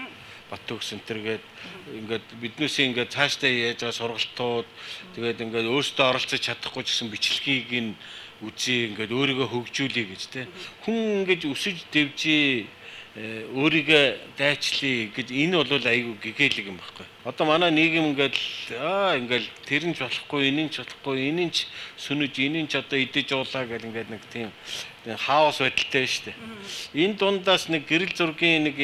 Баттүгс энтергээд ингээд биднээс ингээд цаашдаа яаж байгаа сургалтууд тэгээд ингээд өөрсдөө оролцож чадахгүй ч гэсэн бичлэгийг нь үзье ингээд өөрийгөө хөгжүүлье гэж тэ хүн ингээд өсөж дэвжээ өөрийгөө дайчлие гэж энэ бол айгүй гэгээлэг юм байхгүй. Одоо манай нийгэм ингээд тэр нь ч болохгүй, энэ нь ч болохгүй, энэ нь ч сүнэж, энэ нь ч одоо идэж уулаа гэл ингээд нэг тийм хаос байдалтай шүү дээ. Энэ дундаас нэг гэрэл зургийн нэг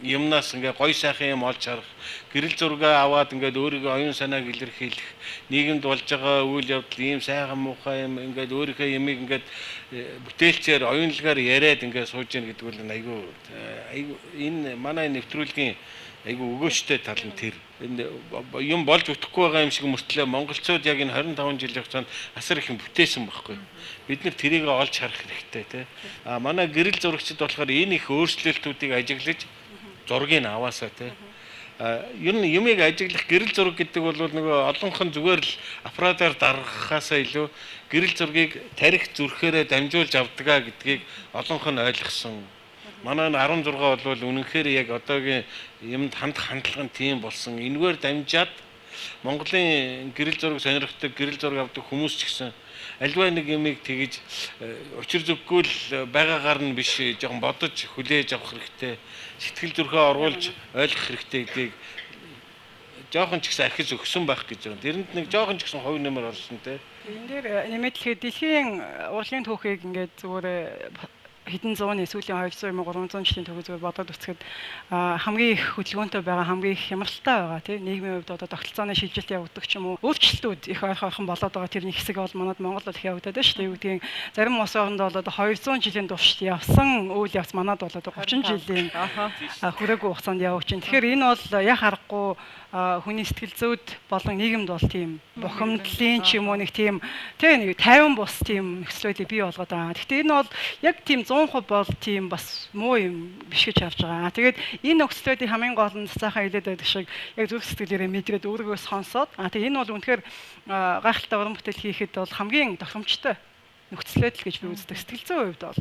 юмнаас ингээ гой сайхан юм олж харах, гэрэл зургаа аваад ингээд өөрийгөө оюун санааг илэрхийлэх, нийгэмд болж байгаа үйл явдал ийм сайхан муухай юм ингээд өөрийнхөө ямиг ингээд бүтээлчээр оюунлагаар яриад ингээд сууж яах гэдэг бол айгүй энэ манай нэвтрүүлгийн айгүй өгөөжтэй тал нь тэр юм болж өгөхгүй байгаа юм шиг мөртлөө монголчууд яг энэ 25 жилийн хугацаанд асар их юм бүтээсэн байхгүй. Бид нар тэрийг олж харах хэрэгтэй тий. Манай гэрэл зурагчид болохоор энэ их өөрчлөлтүүдийг ажиглаж зургийг аваасаа тий. Ер нь юмыг ажиглах гэрэл зураг гэдэг бол нөгөө олонхон зүгээр л аппаратаар даргахаасаа илүү гэрэл зургийг тарих зүрхээрээ дамжуулж авдгаа гэдгийг олонхон ойлгосон. Манай 16 бол үнэнхээр яг одоогийн юмд хандлага нь тийм болсон. Энэгээр дамжаад Монголын гэрэл зураг сонирхдаг, гэрэл зураг авдаг хүмүүс ч гэсэн альва нэг юмыг тэгж учир зүггүй л байгаагаар нь биш жоохон бодож хүлээж авах хэрэгтэй. Сэтгэл зүрхээ оруулж ойлгох хэрэгтэй гэдгийг жоохон ч гэсэн архиж өгсөн байх гэж байна. Тэрэнд нэг жоохон ч гэсэн хувь нэмэр орсон те. Энэ дээр нэмээд хэлэхэд дэлхийн урлагийн түүхийг ингээд зүгээр хэдэн зууны сүүлийн 200 300 жилийн түүхийг зүгээр бодоод үзэхэд хамгийн их хөдөлгөөнтэй байгаа, хамгийн их хямралтай байгаа тийм нийгмийн хувьд одоо тогтолцооны шилжилт явагдах ч юм уу өөрчлөлтүүд их ойрхон болоод байгаа тэрний хэсэг бол манад Монгол бол их явагдаад байна шүү дээ. Юу гэдгийг зарим улс оронд бол одоо 200 жилийн турш явсан үйл явц манад бол одоо 30 жилийн хүрээгүй хугацаанд явж байна. Тэгэхээр энэ бол яг харахгүй хүний сэтгэл зүйд болон нийгэмд бол тийм бухимдлын ч юм уу нэг тийм нэг 50 бус тийм нөхцөлүүдийг бий болгоод байгаа. Гэхдээ энэ бол яг тийм 100% бол тийм бас муу юм биш гэж харж байгаа. Тэгээд энэ нөхцөлүүдийн хамгийн гол нь цаахаа хэлээд байдаг шиг яг зүрх сэтгэлээрээ мэдрээд өөрийгөө сонсоод тэгээд энэ бол үнэхээр гайхалтай уран бүтээл хийхэд бол хамгийн тохиромжтой нөхцөл байдал гэж би үздэг. Сэтгэл зүйн хувьд бол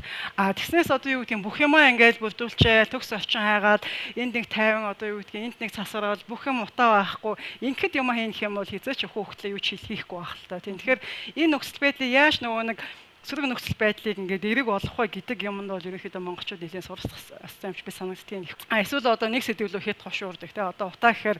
тэгснээс одоо юу гэдгийг бүх юмаа ингээд бүрдүүлчээ төгс орчин хайгаад энд нэг 50 одоо юу гэдгийг энд нэг цасараад бүх юм утаа байхгүй ингээд юм хийх юм бол хизээч хөөхтлээ юу ч хийхгүй байх л та. Тийм тэгэхээр энэ нөхцөл байдлыг яаж нөгөө нэг сөрөг нөхцөл байдлыг ингээд эрэг олох вэ гэдэг юмд бол ерөнхийдөө монголчууд нэлээд суралцах юм шиг би санагдтiin. Эсвэл одоо нэг сэдвэлөө хэд хошуурдаг те одоо утаа гэхээр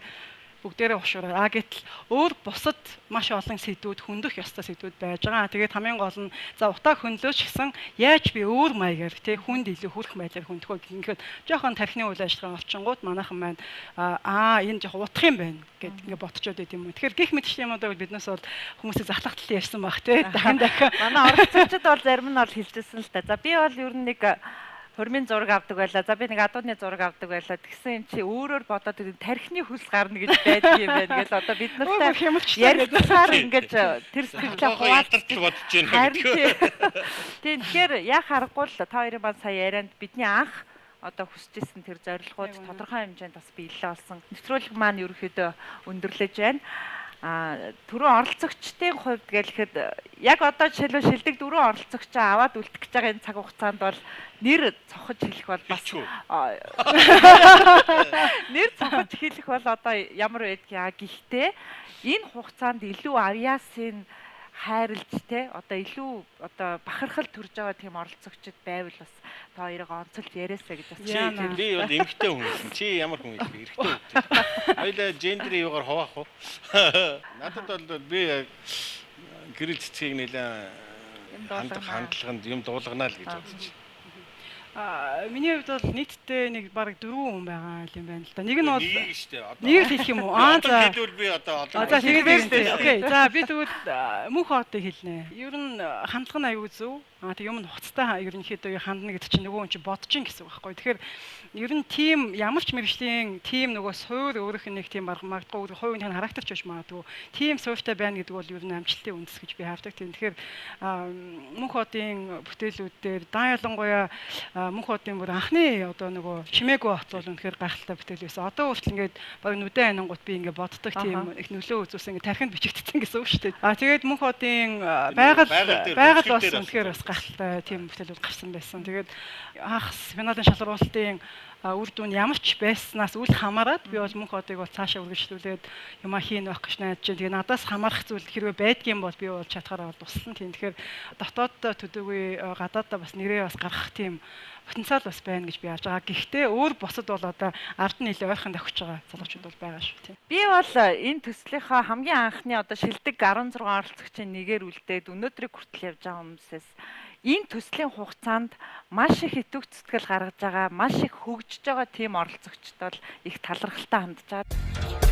бүгдээрээ ушуураа. Гэтэл өөр бусад маш олон сэдвүүд хөндөх ёстой сэдвүүд байж байгаа. Тэгээд хамгийн гол нь за утаа хөндлөөч гэсэн яаж би өөр маягаар тий хүнд илүү хүрэх байдлаар хөндөх вэ гэхэд жоохон тархины үйл ажиллагаа олчингууд манайхан маань энэ жоохон утах юм байна гэд ингээ ботчоод байт юм. Тэгэхээр гих мэдчлийн юмудаа биднээс бол хүмүүсийг захлах талын ярьсан баг тий. Дахин манай оролцогчид бол зарим нь бол хэлжсэн л та. За би бол ер нь нэг хормын зураг авдаг байлаа. За би нэг адууны зураг авдаг байлаа. Тэгсэн юм чи өөрөөр бодоод тархины хөлс гарна гэж байдаг юм байна. Тэгэл одоо бид нартай ярилцахаар ингэж тэр сэтгэлээ хуваалцаж бодож байна гэдэг. Тийм тэгэхээр яг харахгүй л та хоёрын маань сая ярианд бидний анх одоо хүсэжсэн тэр зорилгууд тодорхой хэмжээнд бас биелэлээ болсон. Нэвтрүүлэг маань ерөөхдөө өндөрлөж байна. Түрүү оролцогчдын хувьд гэлэхэд яг одоо жишээлбэл шилдэг дөрөв оролцогчоо аваад үлдэх гэж байгаа энэ цаг хугацаанд бол нэр цохож хэлэх бол бас нэр цохож хэлэх бол одоо ямар байдгийг гэхдээ энэ хугацаанд илүү авьяасын хайрлж те одоо илүү одоо бахархал төрж байгаа тийм оролцогчд байвал бас та хоёрыг онцолж яриасаа гэж байна. Би бол эмэгтэй хүн юм. Чи ямар хүн юм бэ? Эрэгтэй хүн. Хоёлаа гендерийн юугаар хуваах уу? Надад бол би гэрэл цэцгийг нэлээ хандлаганд юм дуулганаа л гэж бодож байна. Миний хувьд бол нийтдээ нэг бараг 4 хүн байгаа юм байна л да. Нэг нь бол нэг шүү дээ. Одоо нэг л хэлэх юм уу? За. хэлбэл би одоо За тэгээд окей. За би тэгвэл мөнх хоотыг хэлнэ. Ер нь хандлага нь аюу зөв. Тэг юм хуцтай ерөнхийдөө хандна гэдэг чинь нөгөө хүн чинь бодож ин гэсэн үг байхгүй. Тэгэхээр ер нь тим ямар ч мэргэжлийн тим нөгөө суур өөрөх нэг тим магадгүй хувийн тань характер ч гэж магадгүй. Тим суурьтай байна гэдэг бол ер нь амжилтын үндэс гэж би хардаг. Тэгэхээр мөнх хоотын бүтээлүүд дээр дан ялангуяа мөнх хоотын бүр анхны одоо нөгөө чимээгүй хот бол үнэхээр гайхалтай бүтээл байсан. Одоо хүртэл ингээд баг нүдэн анангууд би ингээд боддог тийм их нөлөө үзүүлсэн ингээд тархинд бичигдсэн гэсэн үг шүү дээ. Тэгээд мөнх хоотын байгаль бас үнэхээр бас гайхалтай тийм бүтээлүүд гарсан байсан. Тэгээд анх финалийн шалралтын үр дүн ямар ч байснаас үл хамааран би бол мөнх хоотыг бол цаашаа үргэлжлүүлээд юмаа хийн байх гэж найдаж байна. Тэгээд надаас хамаарах зүйл хэрвээ байдгийн бол би бол чадхаараа туссан. Тийм тэгэхээр дотооддоо төдөөгүй гадаадаа бас нэрээ бас гаргах тийм потенциал бас байна гэж би харж байгаа. Гэхдээ өөр босод бол одоо ард нь нэлээ ойрхон давхиж байгаа залуучууд бол байгаа шүү тийм. Би бол энэ төслийнхаа хамгийн анхны одоо шилдэг 16 оролцогчийн нэгээр үлдээд өнөөдрийг хүртэл явж байгаа хүмүүсээс энэ төслийн хугацаанд маш их идэвх зүтгэл гаргаж байгаа, маш их хөгжиж байгаа тийм оролцогчд бол их талархалтай хандж байгаа.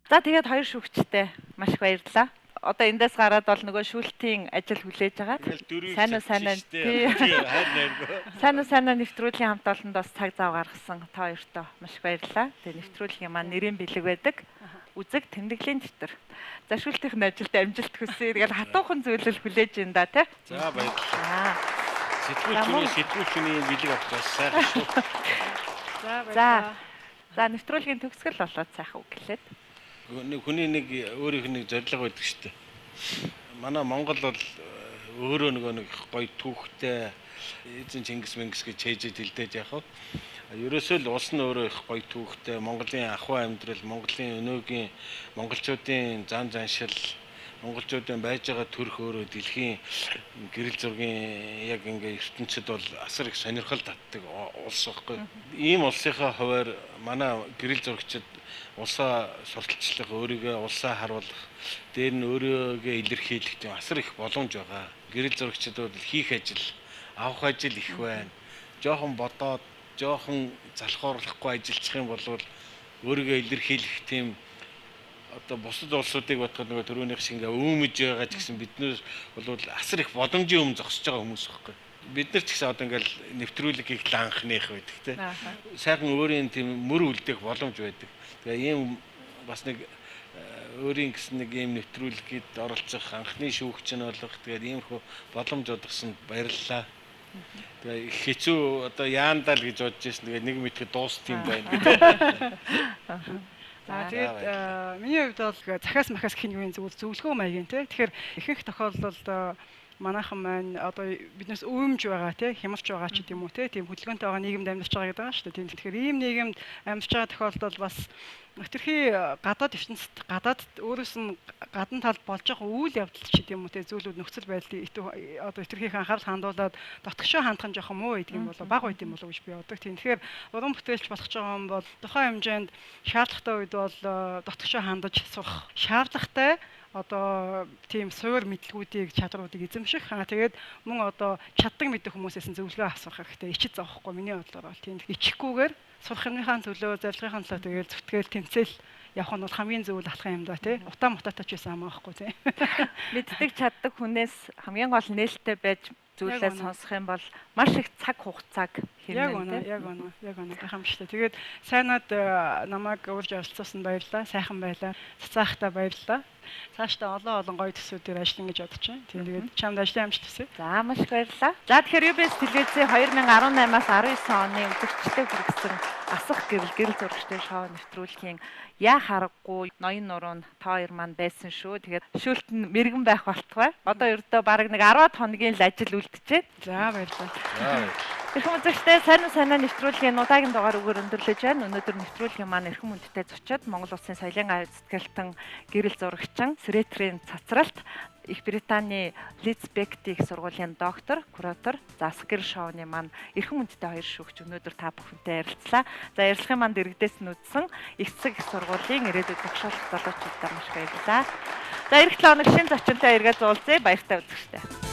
За тэгээд хоёр шүүгчтэй маш их баярлалаа. Одоо эндээс гараад бол нөгөө шүүлтийн ажил хүлээж байгаа. Сайн нэвтрүүлгийн хамт олонд бас цаг зав гаргасан та хоёртоо маш их баярлалаа. Тэгээд нэвтрүүлгийн маань нэрийн бэлэг байдаг. Үзэг тэмдэглэлийн дэвтэр. За шүүлтийн ажилд амжилт хүсье. Тэгээд хатуухан зүйлэл хүлээж ин да тий. За баярлалаа. Сэтгүүлчний бэлэг авчаас сайхан шүү. За баярлалаа. За нэвтрүүлгийн төгсгөл болоод сайхан үг гэлээд. Хүний нэг өөрийнх нь зорилго байдаг шүү дээ. Манай Монгол бол өөрөө нэг гоё түүхтэй эзэн Чингис Мингис гэж хээжэд хилдэж яах вэ? Ерөөсөө л улс нь өөрөө их гоё түүхтэй, Монголын ахуй амьдрал, Монголын өнөөгийн монголчуудын зан заншил, монголчуудын байж байгаа төрх өөрөө дэлхийн гэрэл зургийн яг ингээ ертөнцид бол асар их сонирхол татдаг улс байхгүй. Ийм улсынхаа хуваар манай гэрэл зурагчид улсаа сурталчлах, өөрийгөө улсаа харуулах, дээр нь өөрийгөө илэрхийлэх тийм асар их боломж байгаа. Гэрэл зурагчид бол хийх ажил, авах ажил их байна. Жохон бодоод, жохон залхуурлахгүй ажиллах юм бол өөрийгөө илэрхийлэх тийм одоо бусад улсуудыг бодоход нөгөө төрөөнийх шиг ингээ өөмөж байгаа ч гэсэн биднээс бол асар их боломжийн өмнө зогсож байгаа хүмүүс байхгүй. Бид нар ч гэсэн одоо ингээл нэвтрүүлэг хийх анхных байдаг тийм. Сайхан өөрийн тийм мөр үлдээх боломж байдаг. Тэгээ ийм бас нэг өөрийн гэсэн нэг ийм нэвтрүүлгэд оролцох анхны шүүгч нь болох тэгээд иймэрхүү боломж олгосонд баярлалаа. Тэгээ хэцүү одоо яандаа л гэж бодож байсан. Тэгээ нэг мэдхэд дууст юм байна. Тэгээд миний хувьд бол захиас махаас гэх юм зөвлөгөө маягийн тий. Тэгэхээр ихэнх тохиолдолд манайхан маань одоо биднээс өвөмж байгаа тий, хямарч байгаа ч гэдэм үү тий, тийм хөдөлгөөнтэй байгаа нийгэмд амьдарч байгаа гэдэг шүү дээ. Тийм тэгэхээр ийм нийгэмд амьдарч байгаа тохиолдолд бас хэтэрхий гадаад ертөнцид гадаад өөрөөс нь гадна талд болж байгаа үйл явдал ч гэдэм үү тий, зүйлүүд нөхцөл байдлыг одоо хэтэрхийх анхаарал хандуулаад дотгошоо хандах нь жоох муу гэдэг юм болоо бага байд юм болоо гэж би боддог. Тийм тэгэхээр уран бүтээлч болох ч байгаа юм бол тухайн хэмжээнд шаардлагатай үед бол дотгошоо хандаж сурах шаардлагатай одоо тийм суур мэдлгүүдийг чадруудыг эзэмших тэгээд мөн одоо чаддаг мэддэг хүмүүсээс зөвлөгөө авсах хэрэгтэй ичид зовхгүй миний бодлоор бол тийм ичхгүйгээр сурахынхаа төлөө зорилгынхаа төлөө тэгээд зүтгээл тэмцэл явах нь бол хамгийн зөв алхах юм да тий утаа мутаатай ч байсан амаахгүй тий мэддэг чаддаг хүнээс хамгийн гол нээлттэй байж зүйлээ сонсох юм бол маш их цаг хугацааг хэмнэн яг үнэ гайхамшигтай. Тэгээд сайнад намайг урьж оролцуулсан баярлалаа. Сайхан байлаа. Цацаахтай баярлалаа. Цаашдаа олон гоё төсвүүдээр ажиллана гэж бодож байна. Тэгээд чамд ажлын амжилт хүсье. За маш их баярлалаа. За тэгэхээр UBS телевизийн 2018-аас 19 оны үзэгчдэд хүргэсэн асах гэрэл зурагчтай шоу нэвтрүүлгийн яа харахгүй ноён нуруунд та хоёр маань байсан шүү. Тэгээд шүүлт нь мэрэгэн байх болтугай. Одоо ердөө бараг нэг 10 хоногийн л ажил үлдэжээ. За баярлалаа. Эрхэм үзэгчдээ сайн уу санаа нэвтрүүлгийн удаагийн дугаар үгээр өндөрлөж байна. Өнөөдөр нэвтрүүлгийн маань эрхэм хүндтэй зочид Монгол Улсын соёлын аяа зүтгэлтэн гэрэл зурагчин Срэтрийн цацралт Их Британий Лидсбект их сургуулийн доктор, куратор, засаг гэрэл шоуны маань эрхэм хүндтэй хоёр шүүгч өнөөдөр та бүхэнтэй ярилцлаа. За ярилцлагын манд иргэдээс нүдсэн их засаг их сургуулийн ирээдүйд багшаалах залуучуудаа маш баярлалаа. За эх 7 хоног шинэ зочинтой эргээд уулзъя. Баяртай үзэгчдээ.